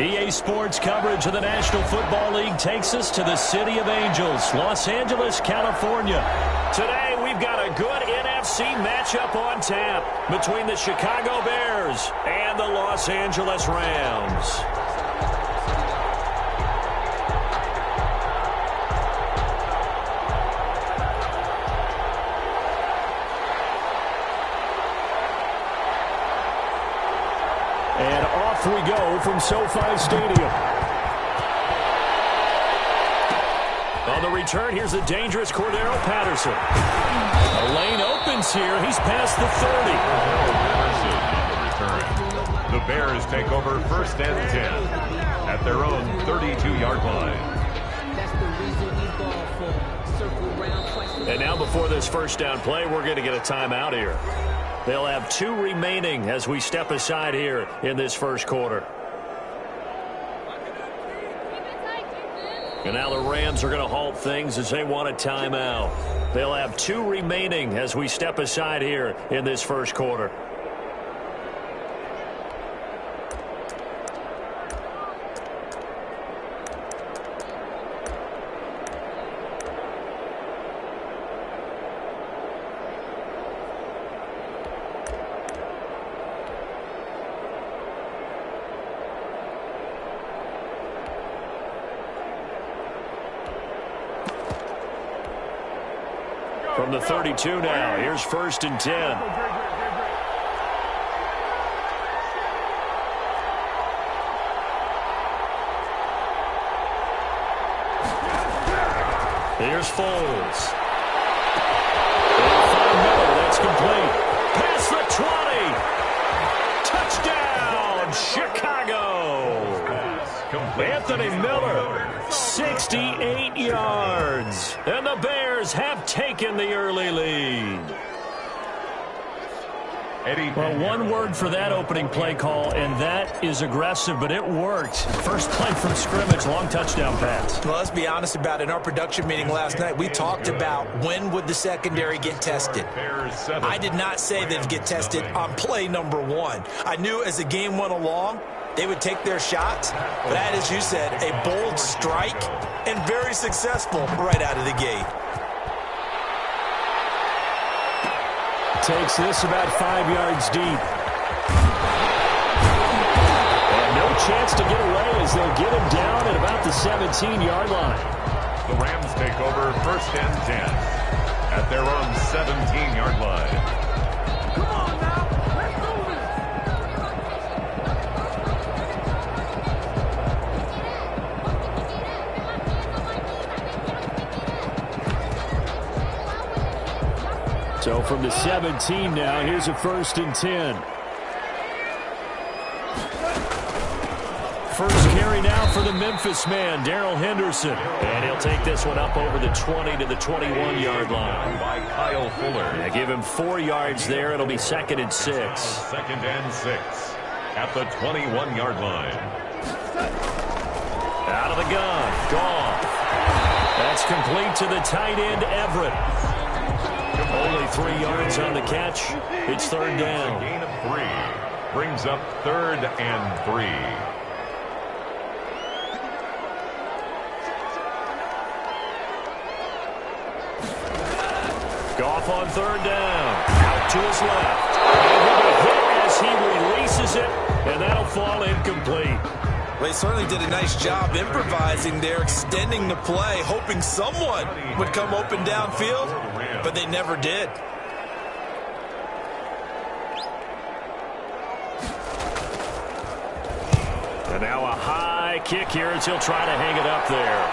EA Sports coverage of the National Football League takes us to the City of Angels, Los Angeles, California. Today, we've got a good NFC matchup on tap between the Chicago Bears and the Los Angeles Rams. And off we go from SoFi Stadium. On the return, here's the dangerous Cordero Patterson. A lane opens here. He's past the 30. On the return. The Bears take over first and 10 at their own 32-yard line. And now before this first down play, we're going to get a timeout here. They'll have 2 remaining as we step aside here in this first quarter. And now the Rams are going to halt things as they want a timeout. They'll have 2 remaining as we step aside here in this first quarter. From the 32 now, here's first and 10. Here's Foles. That's complete. Past the 20. Touchdown, Chicago. Anthony Miller, 68 yards. And the Bears have taken the early lead. Well, one word for that opening play call, and that is aggressive, but it worked. First play from scrimmage, long touchdown pass. Well, let's be honest about it. In our production meeting last night, we talked about when would the secondary get tested. I did not say they'd get tested on play number 1. I knew as the game went along, they would take their shots. But that, as you said, a bold strike and very successful right out of the gate. Takes this about 5 yards deep. And no chance to get away as they'll get him down at about the 17-yard line. The Rams take over first and 10 at their own 17-yard line. Come on now, let's move it. So from the 17 now, here's a first and 10. First carry now for the Memphis man, Darrell Henderson. And he'll take this one up over the 20 to the 21-yard line. By Kyle Fuller. Yeah, give him 4 yards there. It'll be second and 6. Second and 6 at the 21-yard line. Out of the gun, Goff. That's complete to the tight end, Everett. Only 3 yards on the catch. It's third down. A gain of 3 brings up third and 3. Goff on third down. Out to his left. And he'll be hit as he releases it, and that'll fall incomplete. They certainly did a nice job improvising there, extending the play, hoping someone would come open downfield, but they never did. And now a high kick here as he'll try to hang it up there.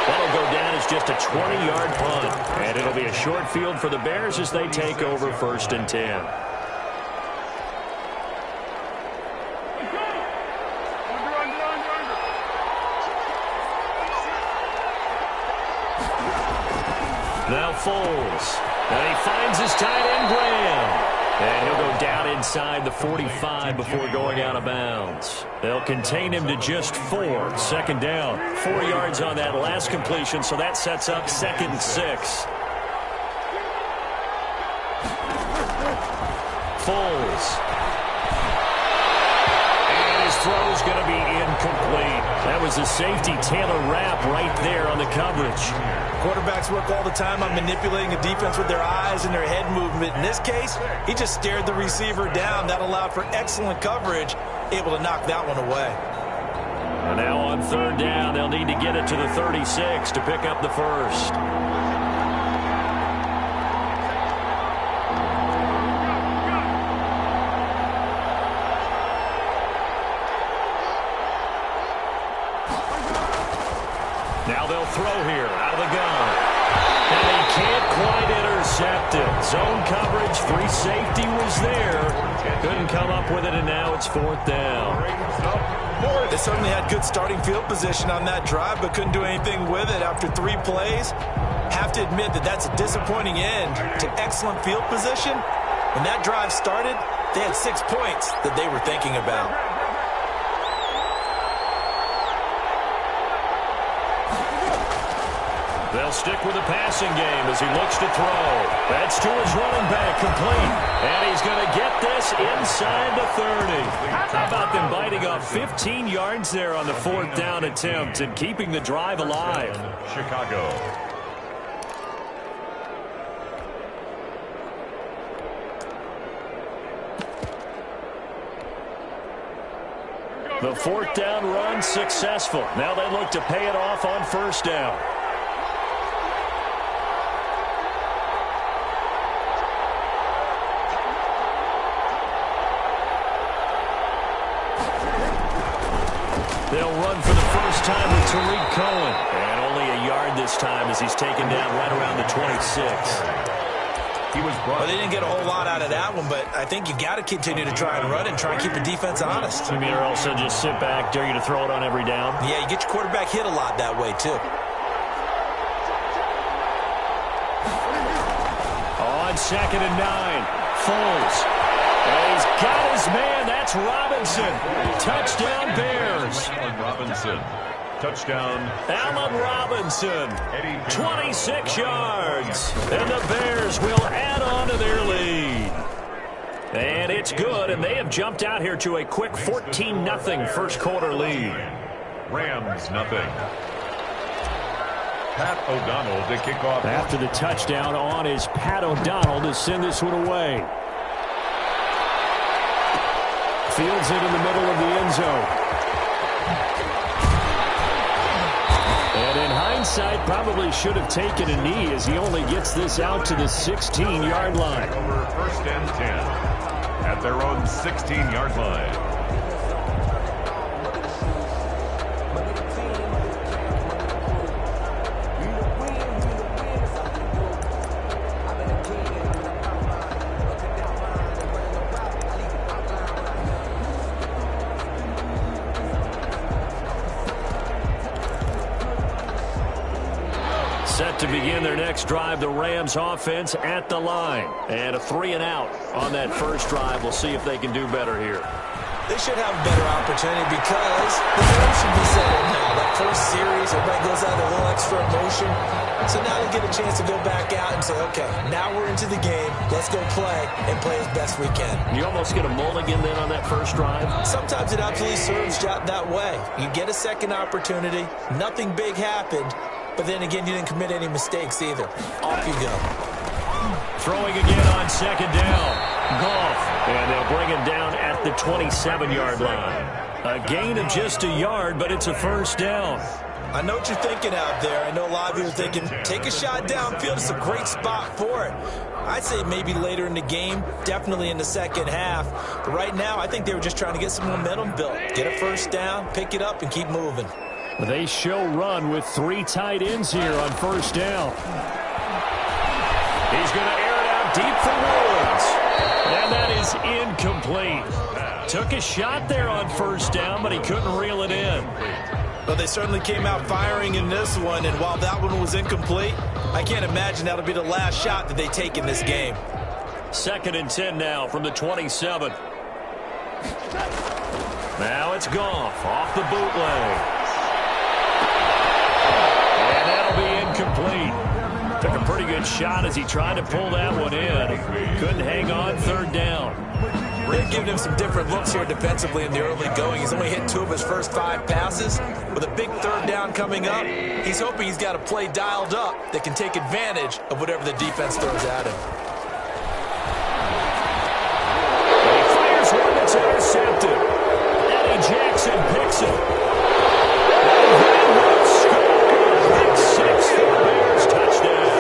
That'll go down as just a 20-yard punt. And it'll be a short field for the Bears as they take over first and 10. Now Foles. And he finds his tight end, Graham. And he'll go down inside the 45 before going out of bounds. They'll contain him to just 4. Second down. 4 yards on that last completion, so that sets up second and 6. Foles. That was a safety Taylor Rapp right there on the coverage. Quarterbacks work all the time on manipulating the defense with their eyes and their head movement. In this case, he just stared the receiver down. That allowed for excellent coverage, able to knock that one away. And now on third down, they'll need to get it to the 36 to pick up the first. Now they'll throw here out of the gun. And he can't quite intercept it. Zone coverage, free safety was there. Couldn't come up with it, and now it's fourth down. They certainly had good starting field position on that drive, but couldn't do anything with it after 3 plays. Have to admit that that's a disappointing end to excellent field position. When that drive started, they had 6 points that they were thinking about. They'll stick with the passing game as he looks to throw. That's to his running back, complete. And he's going to get this inside the 30. How about them biting off 15 yards there on the fourth down attempt and keeping the drive alive? Chicago. The fourth down run successful. Now they look to pay it off on first down. They'll run for the first time with Tariq Cohen. And only a yard this time as he's taken down right around the 26. Well, they didn't get a whole lot out of that one, but I think you got to continue to try and run and try and keep the defense honest. You mean, or else they'll just sit back, dare you to throw it on every down? Yeah, you get your quarterback hit a lot that way, too. On 2nd and 9, Foles. And he's got his man. That's Robinson. Touchdown, Bears. Robinson. Touchdown. Allen Robinson. 26 yards. And the Bears will add on to their lead. And it's good, and they have jumped out here to a quick 14-0 first quarter lead. Rams, nothing. Pat O'Donnell to kick off. After the touchdown on is Pat O'Donnell to send this one away. Fields it in the middle of the end zone. And in hindsight, probably should have taken a knee as he only gets this out to the 16-yard line. Over first and 10 at their own 16-yard line. Set to begin their next drive, the Rams offense at the line. And a 3-and-out on that first drive. We'll see if they can do better here. They should have a better opportunity because the game should be settled now. That first series, everybody goes out with a little extra emotion. So now they get a chance to go back out and say, okay, now we're into the game. Let's go play and play as best we can. You almost get a mulligan then on that first drive? Sometimes it absolutely serves that way. You get a second opportunity. Nothing big happened. But then again, you didn't commit any mistakes either. Off you go. Throwing again on second down. Goff. And they'll bring him down at the 27-yard line. A gain of just a yard, but it's a first down. I know what you're thinking out there. I know a lot of you are thinking, take a shot downfield. It's a great spot for it. I'd say maybe later in the game, definitely in the second half. But right now, I think they were just trying to get some momentum built. Get a first down, pick it up, and keep moving. They show run with 3 tight ends here on first down. He's going to air it out deep for Woods. And that is incomplete. Took a shot there on first down, but he couldn't reel it in. Well, they certainly came out firing in this one, and while that one was incomplete, I can't imagine that'll be the last shot that they take in this game. 2nd and 10 now from the 27. Now it's Goff off the bootleg. And that'll be incomplete. Took a pretty good shot as he tried to pull that one in. Couldn't hang on third down. They're giving him some different looks here defensively in the early going. He's only hit 2 of his first 5 passes. With a big third down coming up, he's hoping he's got a play dialed up that can take advantage of whatever the defense throws at him. He fires one that's intercepted. Eddie Jackson picks it. And they will score. Big 6 for the Bears. Touchdown.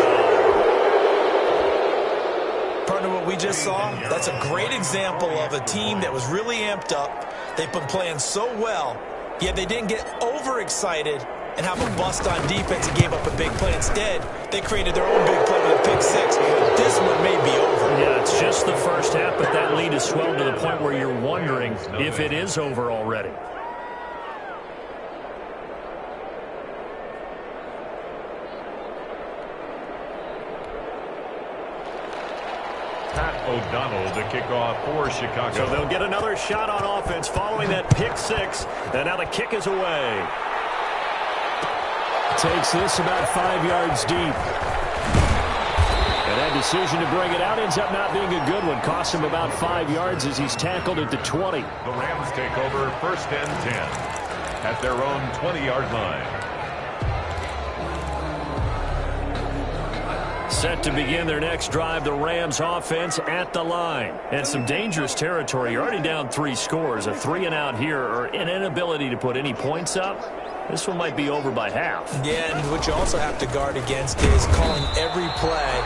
What we just saw, that's a great example of a team that was really amped up. They've been playing so well, yet they didn't get overexcited and have a bust on defense and gave up a big play. Instead, they created their own big play with a pick 6. This one may be over. Yeah, it's just the first half, but that lead has swelled to the point where you're wondering if it is over already. O'Donnell to kick off for Chicago. So they'll get another shot on offense following that pick 6. And now the kick is away. Takes this about 5 yards deep. And that decision to bring it out ends up not being a good one. Costs him about 5 yards as he's tackled at the 20. The Rams take over 1st and 10 at their own 20-yard line. Set to begin their next drive, the Rams offense at the line. And some dangerous territory. You're already down 3 scores. A 3-and-out here or an inability to put any points up. This one might be over by half. Yeah, and what you also have to guard against is calling every play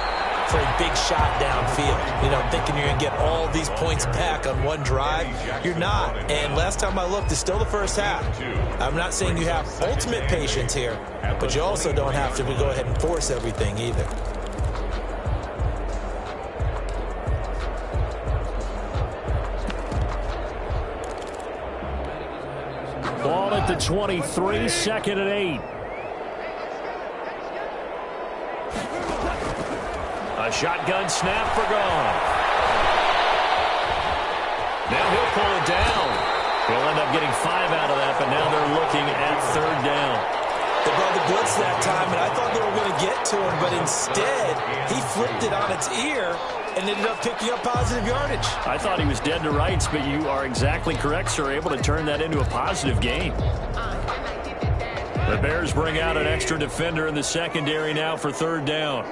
for a big shot downfield. You know, thinking you're going to get all these points back on one drive. You're not. And last time I looked, it's still the first half. I'm not saying you have ultimate patience here, but you also don't have to go ahead and force everything either. Ball at the 23, 2nd and 8. A shotgun snap for Goff. Now he'll pull it down. He'll end up getting 5 out of that, but now they're looking at 3rd down. They brought the blitz that time, and I thought they were going to get to him, but instead he flipped it on its ear and ended up picking up positive yardage. I thought he was dead to rights, but you are exactly correct, sir. Able to turn that into a positive gain. The Bears bring out an extra defender in the secondary now for 3rd down.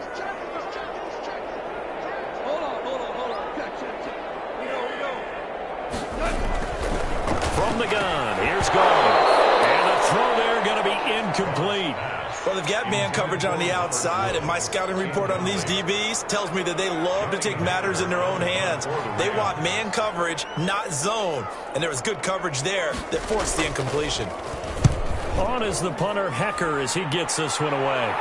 From the gun, here's Goff. And the throw there going to be incomplete. Well, they've got man coverage on the outside, and my scouting report on these DBs tells me that they love to take matters in their own hands. They want man coverage, not zone. And there was good coverage there that forced the incompletion. On is the punter, Hecker, as he gets this one away.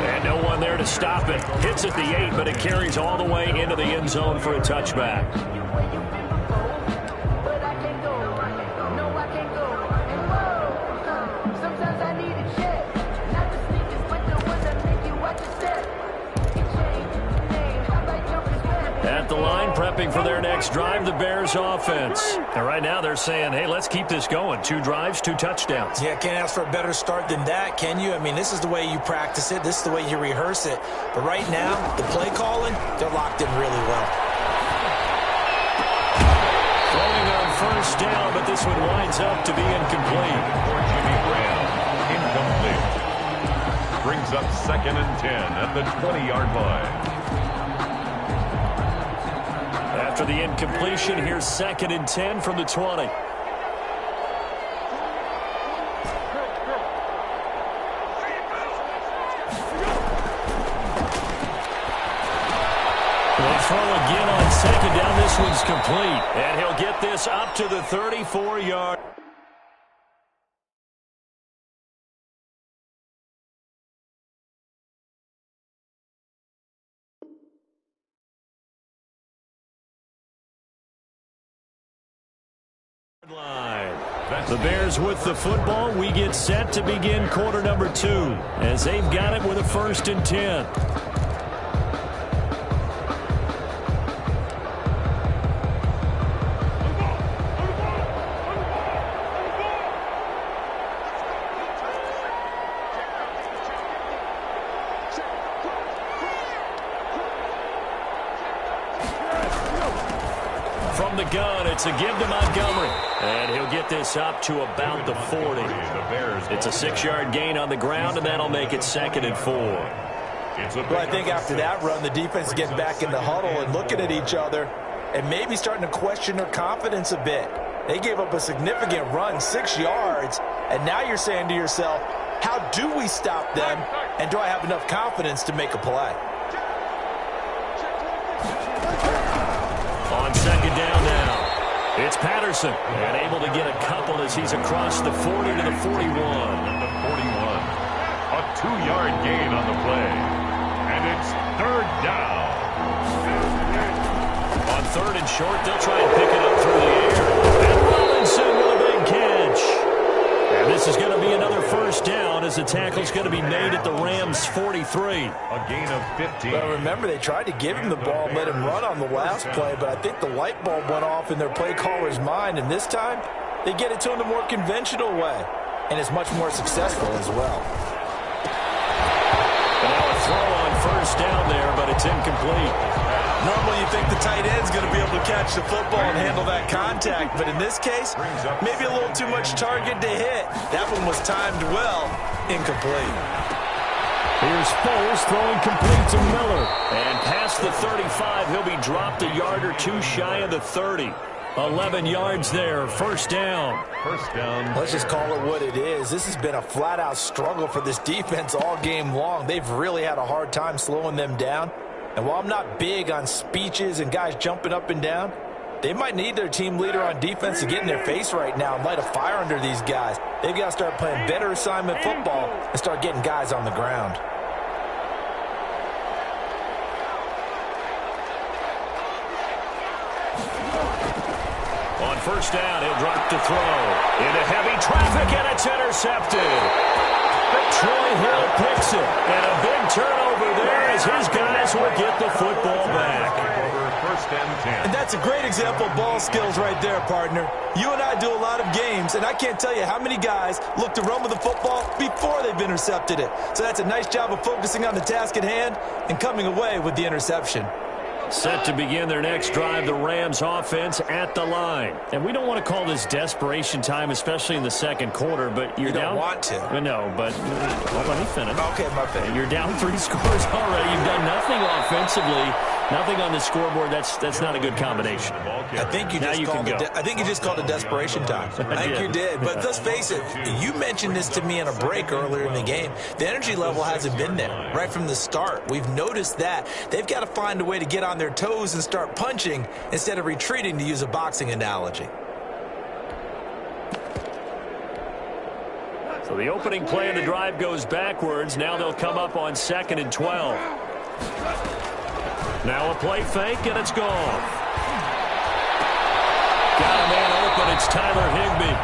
And no one there to stop it. Hits at the 8, but it carries all the way into the end zone for a touchback. At the line, prepping for their next drive, the Bears offense. And right now they're saying, hey, let's keep this going. 2 drives, 2 touchdowns. Yeah, can't ask for a better start than that, can you? I mean, this is the way you practice it. This is the way you rehearse it. But right now, the play calling, they're locked in really well. Throwing on 1st down, but this one winds up to be incomplete. For Jimmy Graham, incomplete. Brings up 2nd and 10 at the 20-yard line. After the incompletion, here's 2nd and 10 from the 20. They'll throw again on 2nd down. This one's complete. And he'll get this up to the 34-yard. The Bears with the football. We get set to begin quarter number 2 as they've got it with a 1st and 10. from the gun. It's a give to Montgomery. And he'll get this up to about the 40. It's a 6-yard gain on the ground, and that'll make it 2nd and 4. Well, I think after that run, the defense is getting back in the huddle and looking at each other and maybe starting to question their confidence a bit. They gave up a significant run, 6 yards, and now you're saying to yourself, how do we stop them, and do I have enough confidence to make a play? On 2nd down now, it's Patterson, and able to get a couple as he's across the 40 to the 41. The 41. A 2-yard gain on the play. And it's 3rd down. On 3rd and short, they'll try and pick it up through the air. And Robinson with a big catch. And this is going to be another 1st down as the tackle's going to be made at the Rams' 43. A gain of 15. Well, remember, they tried to give him the ball and let him run on the last play, but I think the light bulb went off in their play caller's mind, and this time they get it to him the more conventional way, and it's much more successful as well. And now a throw on 1st down there, but it's incomplete. Normally you think the tight end's going to be able to catch the football and handle that contact, but in this case, maybe a little too much target to hit. That one was timed well, incomplete. Here's Foles throwing complete to Miller. And past the 35, he'll be dropped a yard or two shy of the 30. 11 yards there, 1st down. 1st down. Let's just call it what it is. This has been a flat-out struggle for this defense all game long. They've really had a hard time slowing them down. And while I'm not big on speeches and guys jumping up and down, they might need their team leader on defense to get in their face right now and light a fire under these guys. They've got to start playing better assignment football and start getting guys on the ground. On 1st down, he'll drop to throw. Into heavy traffic, and it's intercepted. Troy Hill picks it, and a big turnover there as his guys will get the football back. 1st and 10. And that's a great example of ball skills right there, partner. You and I do a lot of games, and I can't tell you how many guys look to run with the football before they've intercepted it. So that's a nice job of focusing on the task at hand and coming away with the interception. Set to begin their next drive, the Rams offense at the line. And we don't want to call this desperation time, especially in the 2nd quarter, but you're down. You don't want to. No, but well, let me finish. Okay, my bad. You're down 3 scores already. You've done nothing offensively, nothing on the scoreboard. That's not a good combination. I think you just called it desperation time. I think you did. But let's face it, you mentioned this to me in a break earlier in the game. The energy level hasn't been there right from the start. We've noticed that. They've got to find a way to get on their toes and start punching instead of retreating, to use a boxing analogy. So the opening play of the drive goes backwards. Now they'll come up on 2nd and 12. Now a play fake, and it's gone. Got a man open. It's Tyler Higbee.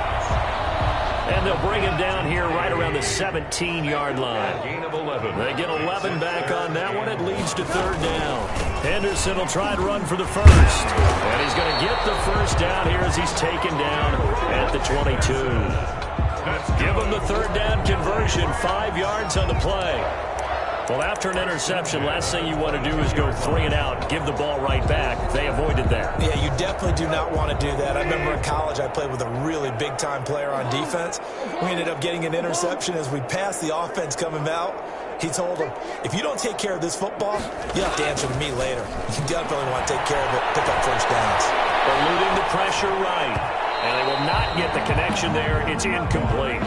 And they'll bring him down here right around the 17-yard line. Gain of 11. They get 11 back on that one. It leads to 3rd down. Henderson will try and run for the 1st. And he's going to get the 1st down here as he's taken down at the 22. Give him the 3rd down conversion, 5 yards on the play. Well, after an interception, last thing you want to do is go 3 and out, give the ball right back. They avoided that. Yeah, you definitely do not want to do that. I remember in college I played with a really big-time player on defense. We ended up getting an interception as we passed the offense coming out. He told him, if you don't take care of this football, you'll have to answer to me later. You definitely want to take care of it, pick up 1st downs. Eluding the pressure right. And they will not get the connection there. It's incomplete.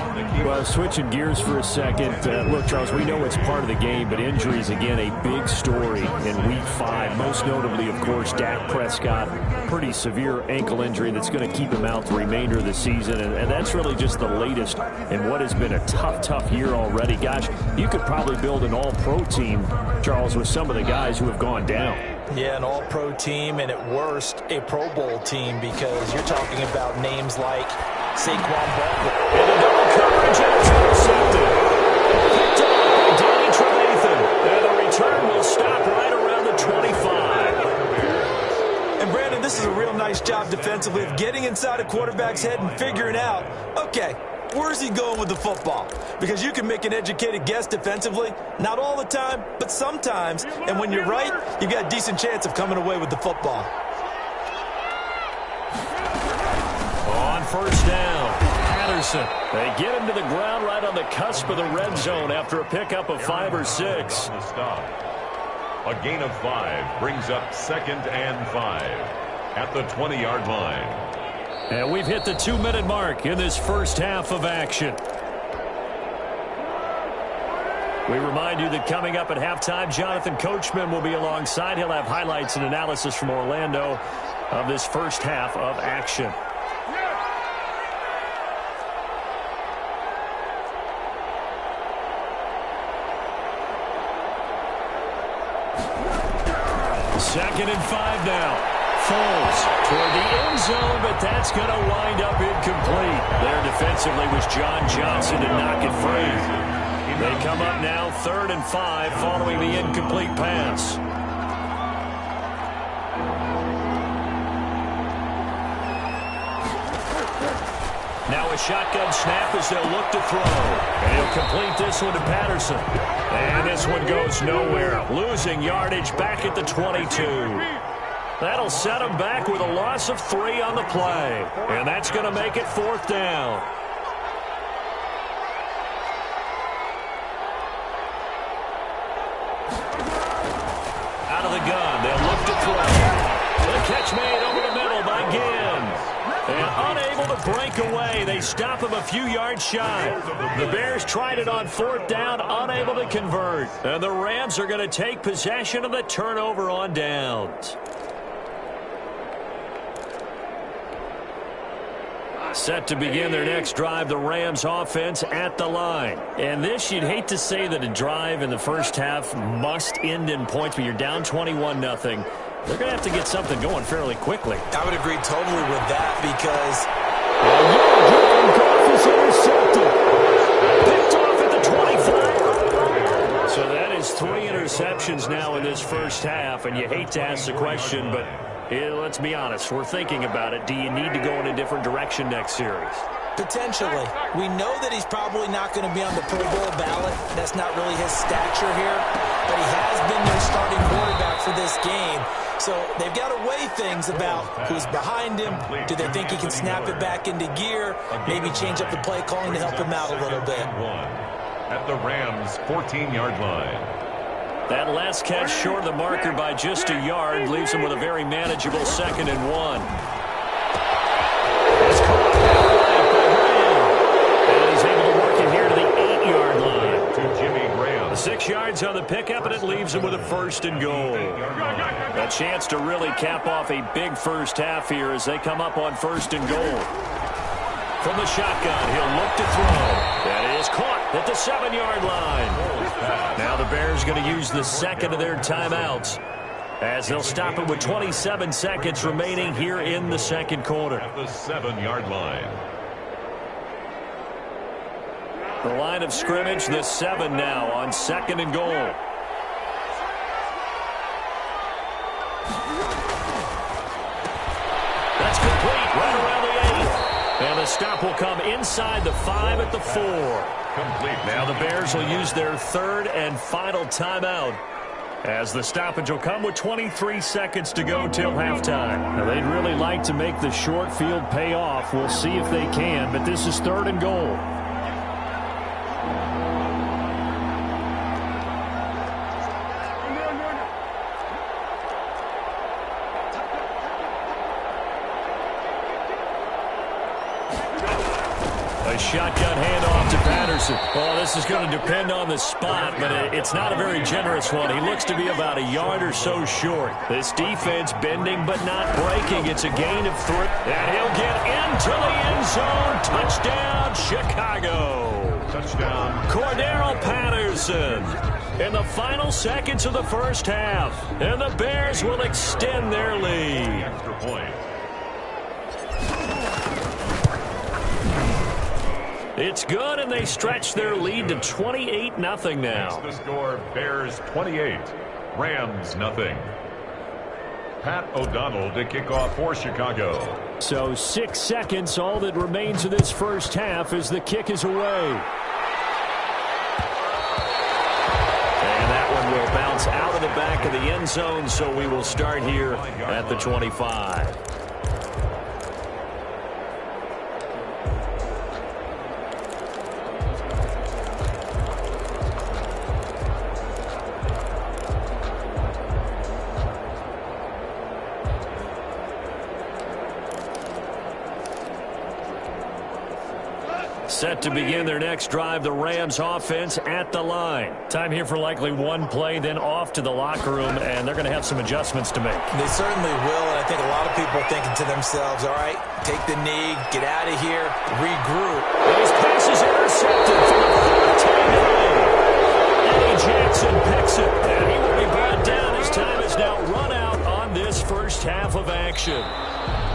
Well, switching gears for a second. Look, Charles, we know it's part of the game, but injuries, again, a big story in Week 5. Most notably, of course, Dak Prescott. Pretty severe ankle injury that's going to keep him out the remainder of the season. And that's really just the latest in what has been a tough year already. Gosh, you could probably build an all-pro team, Charles, with some of the guys who have gone down. Yeah, an all-pro team, and at worst, a Pro Bowl team, because you're talking about names like Saquon Barkley. And a double coverage, and it's intercepted. Picked up by Danny Trevathan. And the return will stop right around the 25. And Brandon, this is a real nice job defensively of getting inside a quarterback's head and figuring out, okay, where's he going with the football? Because you can make an educated guess defensively, not all the time, but sometimes. And when you're right, you've got a decent chance of coming away with the football. On first down, Patterson. They get him to the ground right on the cusp of the red zone after a pickup of 5 or 6. A gain of 5 brings up 2nd and 5 at the 20-yard line. And we've hit the 2-minute mark in this first half of action. We remind you that coming up at halftime, Jonathan Coachman will be alongside. He'll have highlights and analysis from Orlando of this first half of action. Second and 5 now. Foles toward the end zone, but that's going to wind up incomplete. There defensively was John Johnson to knock it free. They come up now 3rd and 5 following the incomplete pass. Now a shotgun snap as they'll look to throw. And he'll complete this one to Patterson. And this one goes nowhere. Losing yardage back at the 22. That'll set him back with a loss of 3 on the play. And that's going to make it 4th down. Out of the gun, they'll look to throw. The catch made over the middle by Gibbs. And unable to break away. They stop him a few yards shy. The Bears tried it on 4th down, unable to convert. And the Rams are going to take possession of the turnover on downs. Set to begin their next drive, the Rams offense at the line. And this, you'd hate to say that a drive in the first half must end in points, but you're down 21-0. They're going to have to get something going fairly quickly. I would agree totally with that because... Goff is intercepted. Picked off at the 25. So that is 3 interceptions now in this first half, and you hate to ask the question, but let's be honest. We're thinking about it. Do you need to go in a different direction next series? Potentially. We know that he's probably not going to be on the Pro Bowl ballot. That's not really his stature here. But he has been their starting quarterback for this game. So they've got to weigh things about who's behind him. Do they think he can snap it back into gear? Maybe change up the play calling to help him out a little bit. At the Rams' 14-yard line. That last catch short of the marker by just a yard leaves him with a very manageable 2nd and 1. It's caught and he's able to work it here to the 8-yard line. To Jimmy Graham. 6 yards on the pickup, and it leaves him with a 1st and goal. A chance to really cap off a big first half here as they come up on 1st and goal. From the shotgun, he'll look to throw. That is caught at the 7-yard line. Now the Bears going to use the second of their timeouts as they'll stop it with 27 seconds remaining here in the second quarter. At the 7-yard line. The line of scrimmage, the 7 now on 2nd and goal. That's complete right around the 8. And the stop will come inside the 5 at the 4. Complete. Now the Bears will use their 3rd and final timeout as the stoppage will come with 23 seconds to go till halftime. Now they'd really like to make the short field pay off. We'll see if they can, but this is 3rd and goal. Shotgun handoff to Patterson. Oh, this is going to depend on the spot, but it's not a very generous one. He looks to be about a yard or so short. This defense bending but not breaking. It's a gain of 3. And he'll get into the end zone. Touchdown, Chicago. Touchdown. Cordero Patterson in the final seconds of the first half. And the Bears will extend their lead. Extra point. It's good, and they stretch their lead to 28-0 now. The score, Bears 28, Rams 0. Pat O'Donnell to kick off for Chicago. So 6 seconds, all that remains of this first half as the kick is away. And that one will bounce out of the back of the end zone, so we will start here at the 25. Set to begin their next drive, the Rams offense at the line. Time here for likely one play, then off to the locker room, and they're going to have some adjustments to make. They certainly will, and I think a lot of people are thinking to themselves, all right, take the knee, get out of here, regroup. And his pass is intercepted from the 14. Eddie Jackson picks it, and he will be brought down. His time is now run out on this first half of action.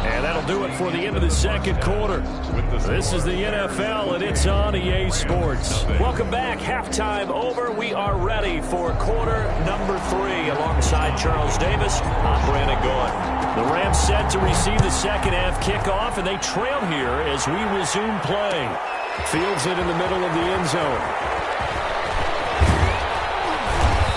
And that'll do it for the end of the second quarter. This is the NFL, and it's on EA Sports. Welcome back. Halftime over. We are ready for quarter number 3. Alongside Charles Davis, I'm Brandon Gaudin. The Rams set to receive the second half kickoff, and they trail here as we resume play. Fields it in the middle of the end zone.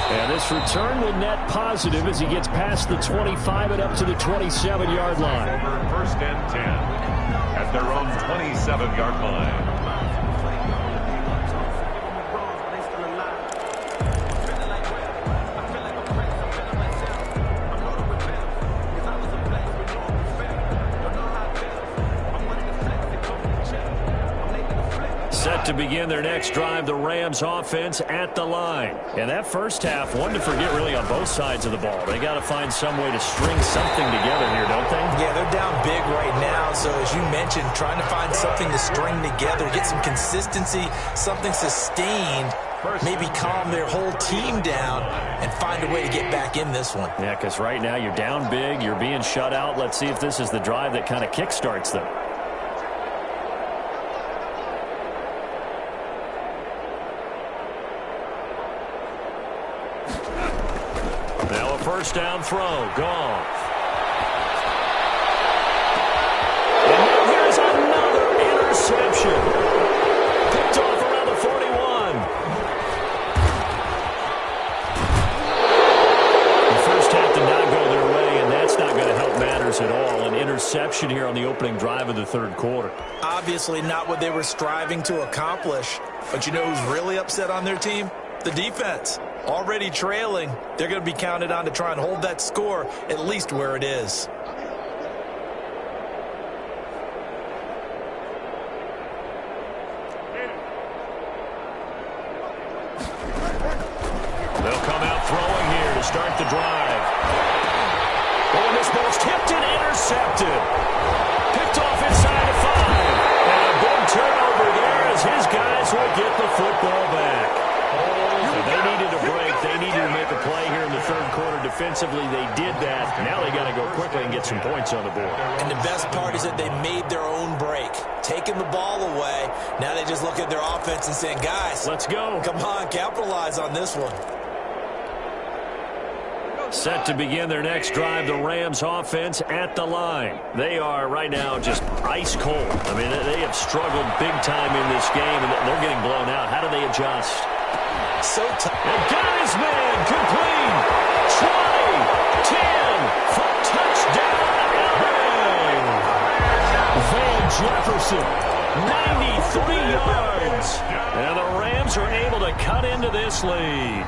And this return will net positive as he gets past the 25 and up to the 27-yard line. First and 10 at their own 27-yard line. Set to begin their next drive, the Rams offense at the line. And that first half, one to forget really on both sides of the ball. They got to find some way to string something together here, don't they? Yeah, they're down big right now. So as you mentioned, trying to find something to string together, get some consistency, something sustained, maybe calm their whole team down and find a way to get back in this one. Yeah, because right now you're down big, you're being shut out. Let's see if this is the drive that kind of kickstarts them. First down throw, Goff. And now here's another interception. Picked off around the 41. The first half did not go their way, and that's not going to help matters at all. An interception here on the opening drive of the third quarter. Obviously not what they were striving to accomplish. But you know who's really upset on their team? The defense. Already trailing, they're going to be counted on to try and hold that score at least where it is. They'll come out throwing here to start the drive. Oh, and this ball's tipped and intercepted. Picked off inside the 5. And a big turnover there as his guys will get the football back. So they needed a break. They needed to make a play here in the third quarter. Defensively, they did that. Now they got to go quickly and get some points on the board. And the best part is that they made their own break. Taking the ball away. Now they just look at their offense and saying, guys, let's go. Come on, capitalize on this one. Set to begin their next drive, the Rams offense at the line. They are right now just ice cold. I mean, they have struggled big time in this game, and they're getting blown out. How do they adjust? So tough. And got his man complete. 20, 10 for touchdown. Van Jefferson, 93 yards. And the Rams are able to cut into this lead.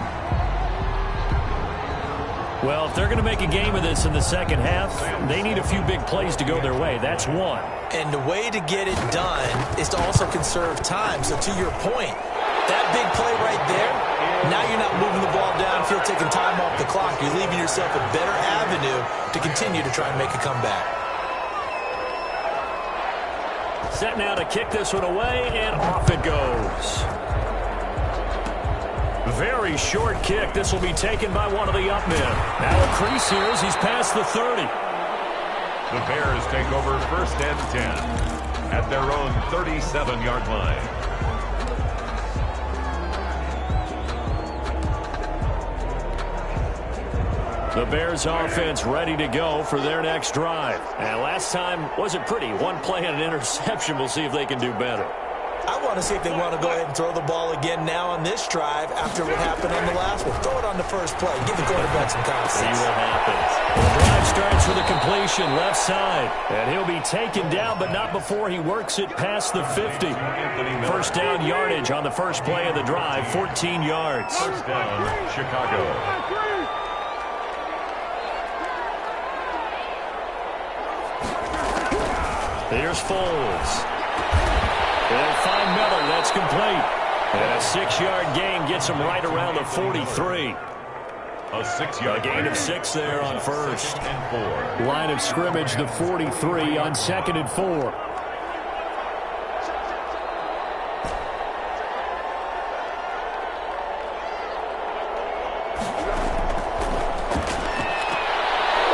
Well, if they're going to make a game of this in the second half, they need a few big plays to go their way. That's one. And the way to get it done is to also conserve time. So to your point, that big play right there, now you're not moving the ball downfield, taking time off the clock. You're leaving yourself a better avenue to continue to try and make a comeback. Set now to kick this one away, and off it goes. Very short kick. This will be taken by one of the up men. Now a crease here as he's past the 30. The Bears take over first and 10 at their own 37-yard line. The Bears offense ready to go for their next drive. And last time wasn't pretty. One play and an interception. We'll see if they can do better. I want to see if they want to go ahead and throw the ball again now on this drive after what happened on the last one. Throw it on the first play. Give the quarterback some confidence. See what happens. The drive starts with a completion left side. And he'll be taken down, but not before he works it past the 50. First down yardage on the first play of the drive, 14 yards. First down, Chicago. Here's Foles. They'll find Miller. That's complete. And a 6-yard gain gets him right around the 43. A 6-yard gain of 6 there on first. 2nd and 4. Line of scrimmage, the 43 on 2nd and 4.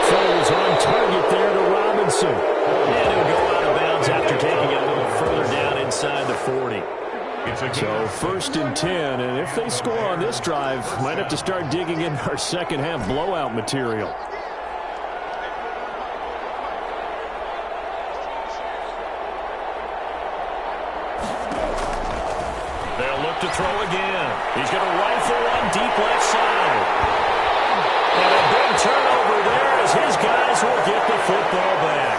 Foles on target there to Robinson. And he'll go out of bounds after taking it a little further down inside the 40. So 1st and 10, and if they score on this drive, might have to start digging in our second half blowout material. They'll look to throw again. He's going to rifle one deep left side. And a big turnover there as his guys will get the football back.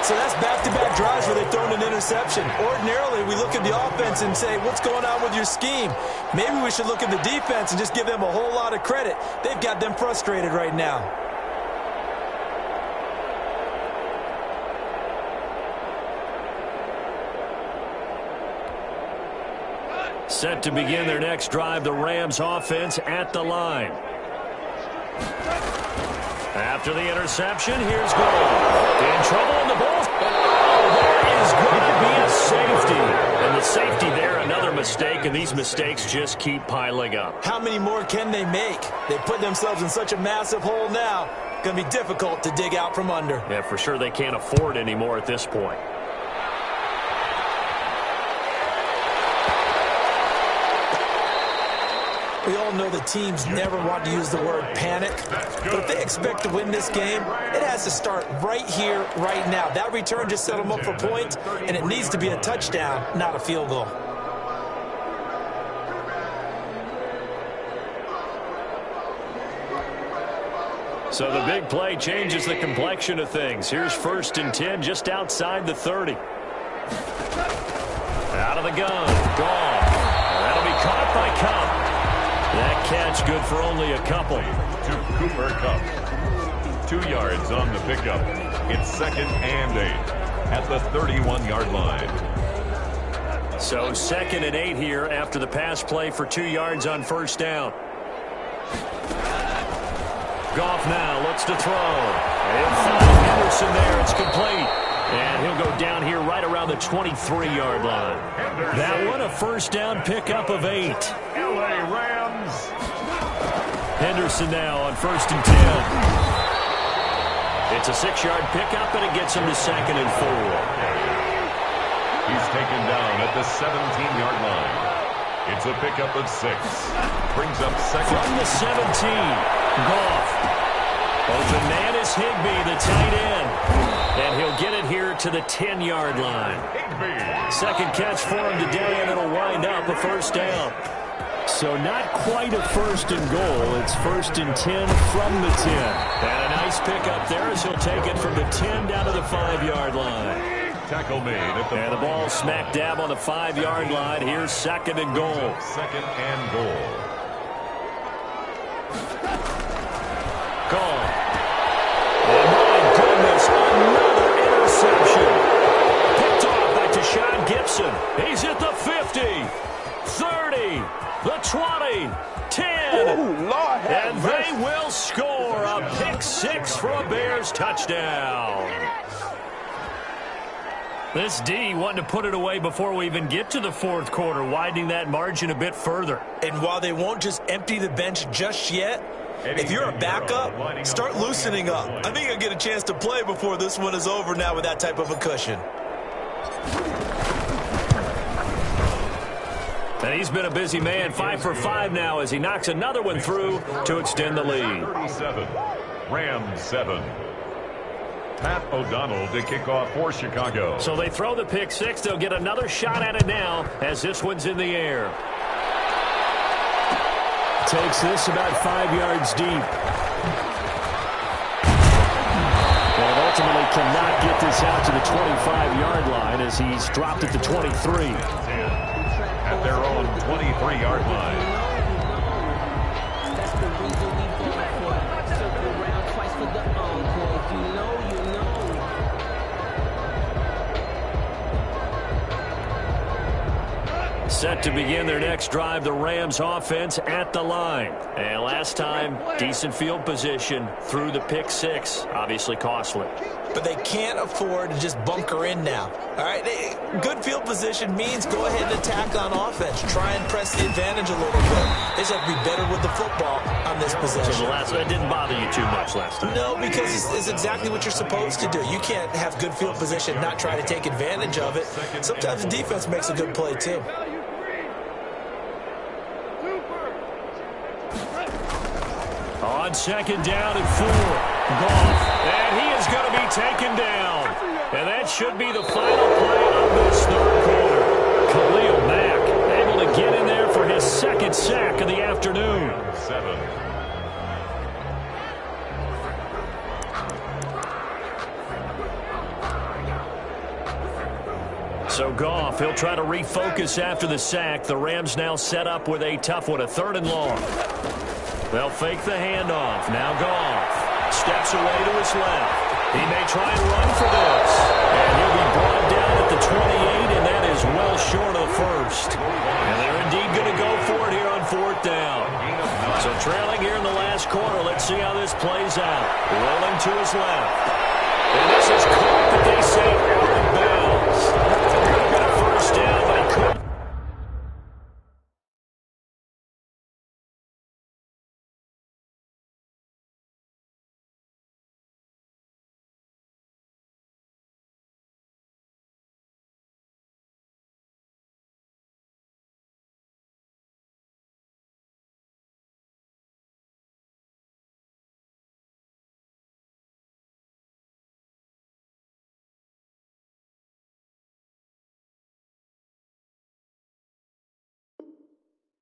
So that's back-to-back drives where they've thrown an interception. Ordinarily, we look at the offense and say, what's going on with your scheme? Maybe we should look at the defense and just give them a whole lot of credit. They've got them frustrated right now. Set to begin their next drive, the Rams offense at the line. After the interception, here's Gold. In trouble in the ball. Oh, there is going to be a safety. And the safety there, another mistake, and these mistakes just keep piling up. How many more can they make? They put themselves in such a massive hole now. Going to be difficult to dig out from under. Yeah, for sure they can't afford any more at this point. We all know the teams never want to use the word panic, but if they expect to win this game, it has to start right here, right now. That return just set them up for points, and it needs to be a touchdown, not a field goal. So the big play changes the complexion of things. Here's 1st and 10 just outside the 30. Out of the gun. Gone. That'll be caught by Cup. That catch good for only a couple. To Cooper Kupp. 2 yards on the pickup. It's 2nd and 8 at the 31-yard line. So 2nd and 8 here after the pass play for 2 yards on 1st down. Goff now looks to throw. He'll find Henderson there. It's complete. And he'll go down here right around the 23-yard line. That one a 1st down pickup of 8. LA Rams. Henderson now on 1st and 10. It's a 6-yard pickup, and it gets him to 2nd and 4. He's taken down at the 17-yard line. It's a pickup of 6. Brings up 2nd. From the 17, Goff. Open man is Higbee, the tight end. And he'll get it here to the 10-yard line. Second catch for him today, and it'll wind up a 1st down. So not quite a 1st and goal. It's 1st and 10 from the 10. And a nice pickup there as he'll take it from the 10 down to the 5-yard line. Tackle made at the And the ball smack dab on the 5-yard line. Here's 2nd and goal. 2nd and goal. Gone. And my goodness, another interception. Picked off by Tashawn Gibson. He's at the 50, 30, the 20, 10. Ooh, Lord have And mercy. they will score a pick 6 for a Bears touchdown. This D wanting to put it away before we even get to the 4th quarter, widening that margin a bit further. And while they won't just empty the bench just yet, if you're a backup, start loosening up. I think you'll get a chance to play before this one is over now with that type of a cushion. And he's been a busy man, 5 for 5 now as he knocks another one through to extend the lead. 37, Rams 7. Pat O'Donnell to kick off for Chicago. So they throw the pick 6. They'll get another shot at it now as this one's in the air. Takes this about 5 yards deep. And ultimately cannot get this out to the 25-yard line as he's dropped at the 23. At their own 23-yard line. Set to begin their next drive, the Rams offense at the line. And last time, decent field position through the pick six. Obviously costly. But they can't afford to just bunker in now. All right, good field position means go ahead and attack on offense. Try and press the advantage a little bit. They just have to be better with the football on this possession. So the last one didn't bother you too much last time? No, because it's exactly what you're supposed to do. You can't have good field position, not try to take advantage of it. Sometimes the defense makes a good play too. On second down and 4, Goff, and he is going to be taken down. And that should be the final play of this third quarter. Khalil Mack able to get in there for his second sack of the afternoon. 7. So Goff, he'll try to refocus after the sack. The Rams now set up with a tough one, a 3rd and long. They'll fake the handoff. Now Goff steps away to his left. He may try and run for this. And he'll be brought down at the 28, and that is well short of the first. And they're indeed going to go for it here on 4th down. So trailing here in the last quarter. Let's see how this plays out. Rolling to his left. And this is caught, but they say out of bounds. Could have been a first down, but he couldn't.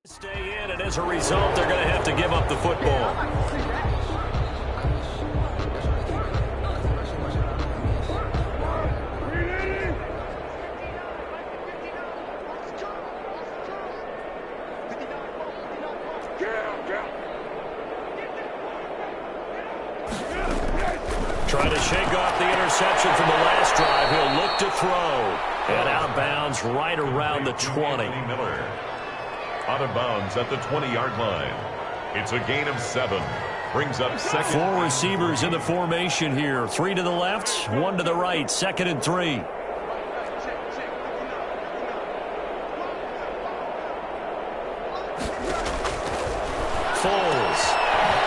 Stay in, and as a result, they're going to have to give up the football. Trying to shake off the interception from the last drive. He'll look to throw. And out of bounds right around the 20. Miller. Out of bounds at the 20-yard line. It's a gain of 7. Brings up second. 4 receivers in the formation here. 3 to the left, 1 to the right. 2nd and 3. Foles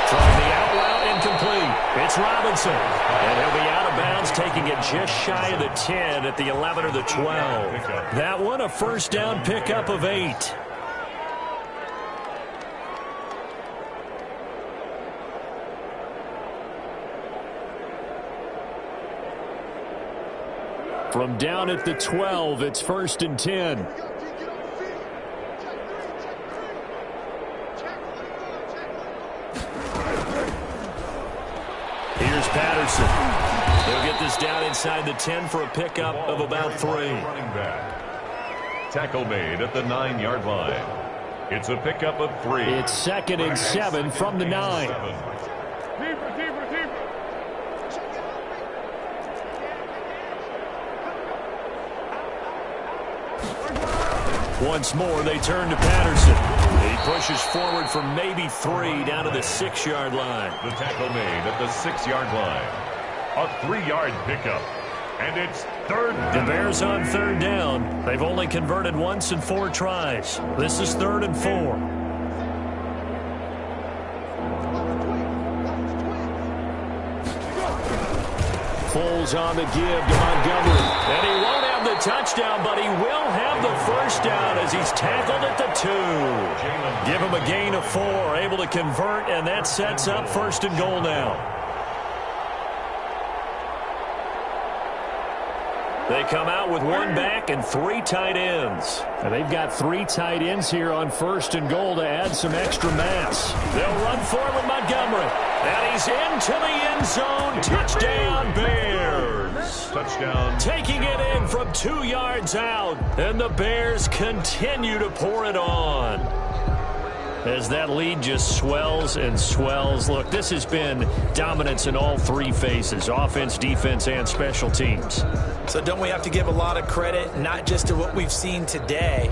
trying the out route, incomplete. It's Robinson. And he'll be out of bounds, taking it just shy of the 10 at the 11 or the 12. That one, a first down pickup of 8. From down at the 12, it's 1st and 10. Here's Patterson. He'll get this down inside the 10 for a pickup of about 3. Running back. Tackle made at the 9-yard line. It's a pickup of 3. It's 2nd and 7 from the 9. Once more, they turn to Patterson. He pushes forward for maybe 3 down to the 6-yard line. The tackle made at the 6-yard line. A 3-yard pickup. And it's 3rd down. The Bears on 3rd down. They've only converted once in 4 tries. This is 3rd and 4. Foles on the give to Montgomery. And he won't have the touchdown, but he will have the first down as he's tackled at the 2. Give him a gain of 4, able to convert, and that sets up 1st and goal now. They come out with 1 back and 3 tight ends. And they've got 3 tight ends here on 1st and goal to add some extra mass. They'll run forward Montgomery. And he's into the end zone. Touchdown, Bears. Touchdown. Taking it in from 2 yards out. And the Bears continue to pour it on. as that lead just swells and swells. Look, this has been dominance in all three phases, offense, defense, and special teams. So don't we have to give a lot of credit, not just to what we've seen today,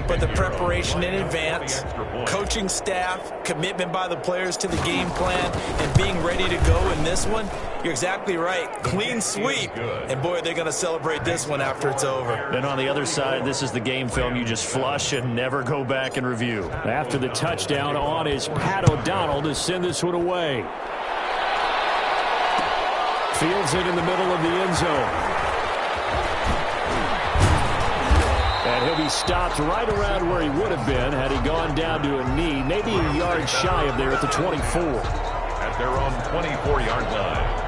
but the preparation in advance, coaching staff, commitment by the players to the game plan, and being ready to go in this one? You're exactly right. Clean sweep. And, boy, they're going to celebrate this one after it's over. And on the other side, this is the game film you just flush and never go back and review. After the touchdown on is Pat O'Donnell to send this one away. Fields it in the middle of the end zone. And he'll be stopped right around where he would have been had he gone down to a knee, maybe a yard shy of there at the 24. At their own 24-yard line.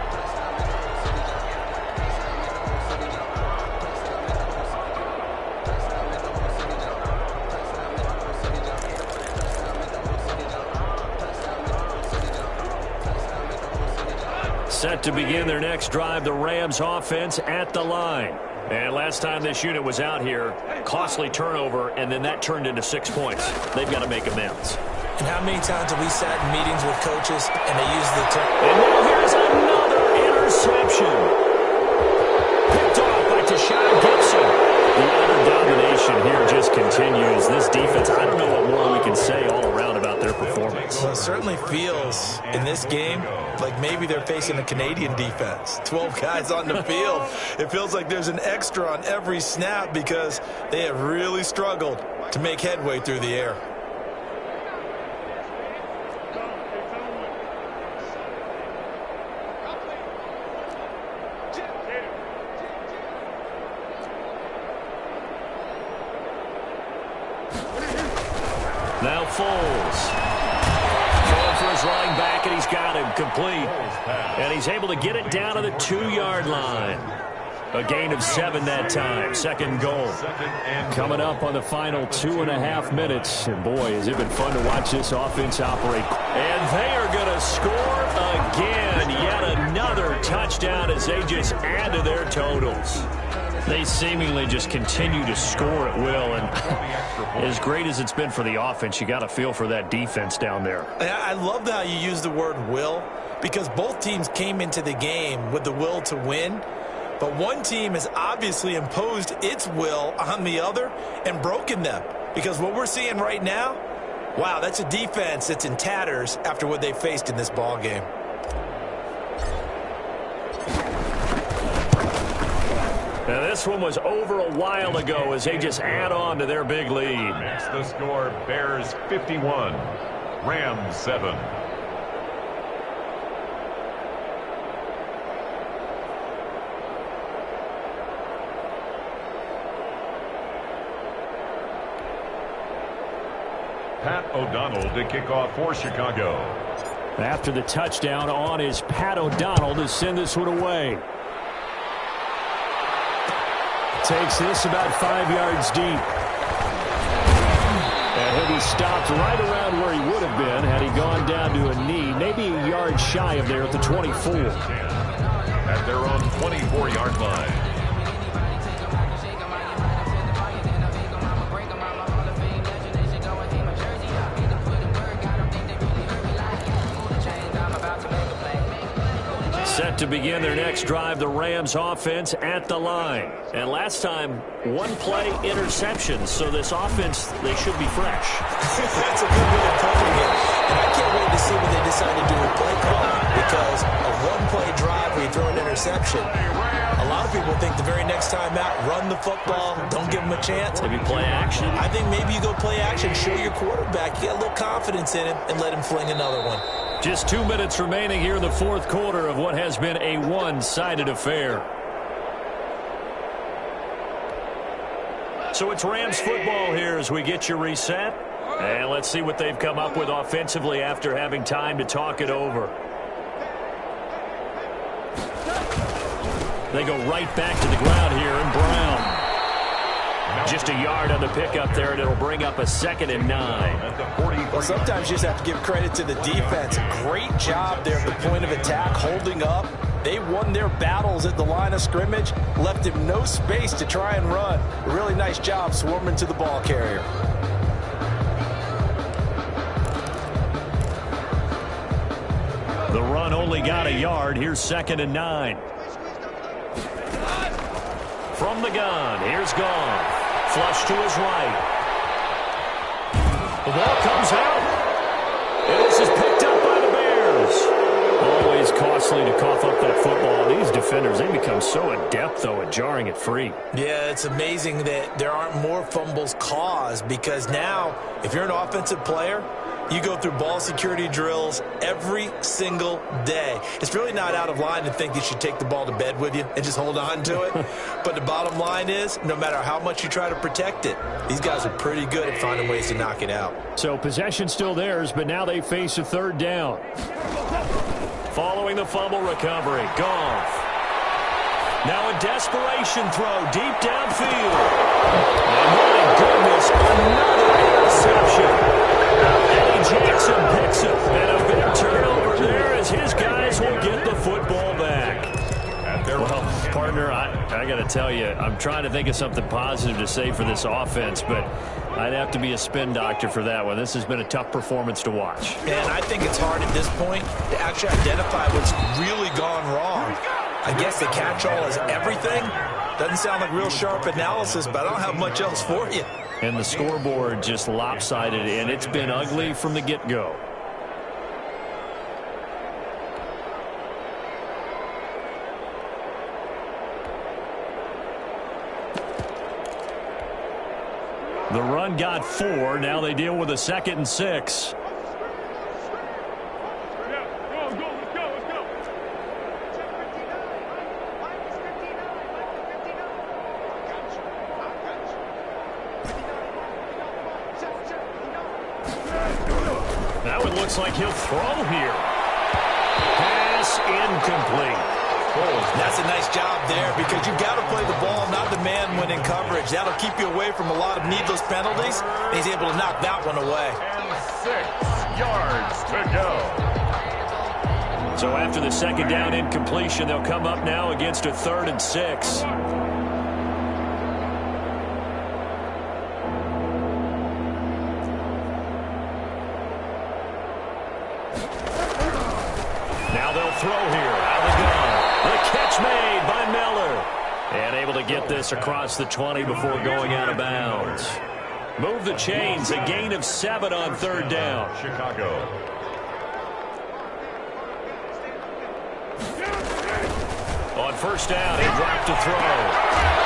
Set to begin their next drive, the Rams offense at the line. And last time this unit was out here, costly turnover, and then that turned into 6 points. They've got to make amends. And how many times have we sat in meetings with coaches and they use the term? And now here's another interception. Picked off by Tashawn Gibson. The utter domination here just continues. This defense, I don't know what more we can say all around about their performance. Well, it certainly feels in this game like maybe they're facing a Canadian defense. 12 guys on the field. It feels like there's an extra on every snap because they have really struggled to make headway through the air. Now Foles. Going for his running back, and he's got him complete. And he's able to get it down to the 2-yard line. A gain of 7 that time. Second goal. Coming up on the final 2.5 minutes. And, boy, has it been fun to watch this offense operate. And they are going to score again. Yet another touchdown as they just add to their totals. They seemingly just continue to score at will. And as great as it's been for the offense, you got to feel for that defense down there. I love how you use the word will, because both teams came into the game with the will to win. But one team has obviously imposed its will on the other and broken them. Because what we're seeing right now, wow, that's a defense that's in tatters after what they faced in this ball game. Now, this one was over a while ago as they just add on to their big lead. Makes the score Bears 51, Rams 7. Pat O'Donnell to kick off for Chicago. After the touchdown on is Pat O'Donnell to send this one away. Takes this about 5 yards deep. And he'll be stopped right around where he would have been had he gone down to a knee, maybe a yard shy of there at the 24. At their own 24-yard line. Set to begin their next drive, the Rams offense at the line. And last time, one-play interceptions, so this offense, they should be fresh. That's a good way of putting it. And I can't wait to see what they decide to do with play calling, because a one-play drive where you throw an interception, a lot of people think the very next time out, run the football, don't give them a chance. Maybe play action. I think maybe you go play action, show your quarterback, you get a little confidence in him, and let him fling another one. Just 2 minutes remaining here in the fourth quarter of what has been a one-sided affair. So it's Rams football here as we get you reset. And let's see what they've come up with offensively after having time to talk it over. They go right back to the ground here, and Brown. Just a yard on the pickup there, and it'll bring up a 2nd and 9. Well, sometimes you just have to give credit to the defense. Great job there at the point of attack, holding up. They won their battles at the line of scrimmage, left him no space to try and run. A really nice job swarming to the ball carrier. The run only got a yard. Here's 2nd and 9. From the gun, here's Goff. Flush to his right. The ball comes out. And this is picked up by the Bears. Always costly to cough up that football. These defenders, they become so adept, though, at jarring it free. Yeah, it's amazing that there aren't more fumbles caused, because now, if you're an offensive player, you go through ball security drills every single day. It's really not out of line to think you should take the ball to bed with you and just hold on to it. But the bottom line is, no matter how much you try to protect it, these guys are pretty good at finding ways to knock it out. So possession still theirs, but now they face a 3rd down. Following the fumble recovery, Goff. Now a desperation throw deep downfield. And my goodness, another interception. Eddie Jackson picks it. And a big turnover there as his guys will get the football back. Well, partner, I got to tell you, I'm trying to think of something positive to say for this offense, but I'd have to be a spin doctor for that one. This has been a tough performance to watch. And I think it's hard at this point to actually identify what's really gone wrong. I guess the catch-all is everything. Doesn't sound like real sharp analysis, but I don't have much else for you. And the scoreboard just lopsided, and it's been ugly from the get-go. The run got 4. Now they deal with a 2nd and 6. Now it looks like he'll throw here. Pass incomplete. That's a nice job there, because you've got to play the ball, not the man when in coverage. That'll keep you away from a lot of needless penalties. He's able to knock that one away. And 6 yards to go. So after the 2nd down incompletion, they'll come up now against a 3rd and 6. Now they'll throw here. Out of the gun. The catch made by Miller. And able to get this across the 20 before going out of bounds. Move the chains. A gain of 7 on 3rd down. Chicago. On 1st down, he dropped to throw.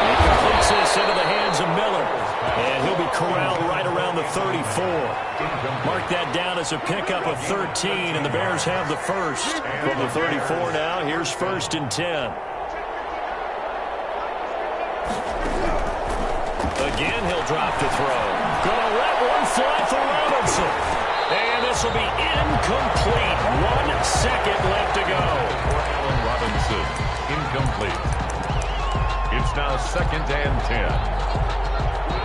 He completes this into the hands of Miller. And he'll be corralled right around the 34. Mark that down as a pickup of 13, and the Bears have the first. From the 34 now, here's 1st and 10. Again, he'll drop to throw. Gonna let one fly for Robinson. And this will be incomplete. 1 second left to go. Allen Robinson, incomplete. It's now 2nd and 10.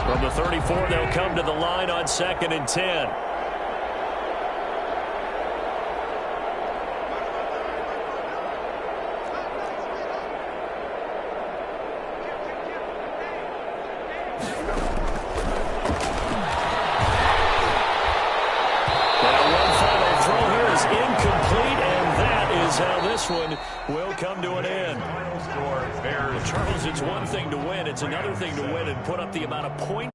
From the 34, they'll come to the line on 2nd and 10. How this one will come to an end. Well, Charles, it's one thing to win. It's another thing to win and put up the amount of points.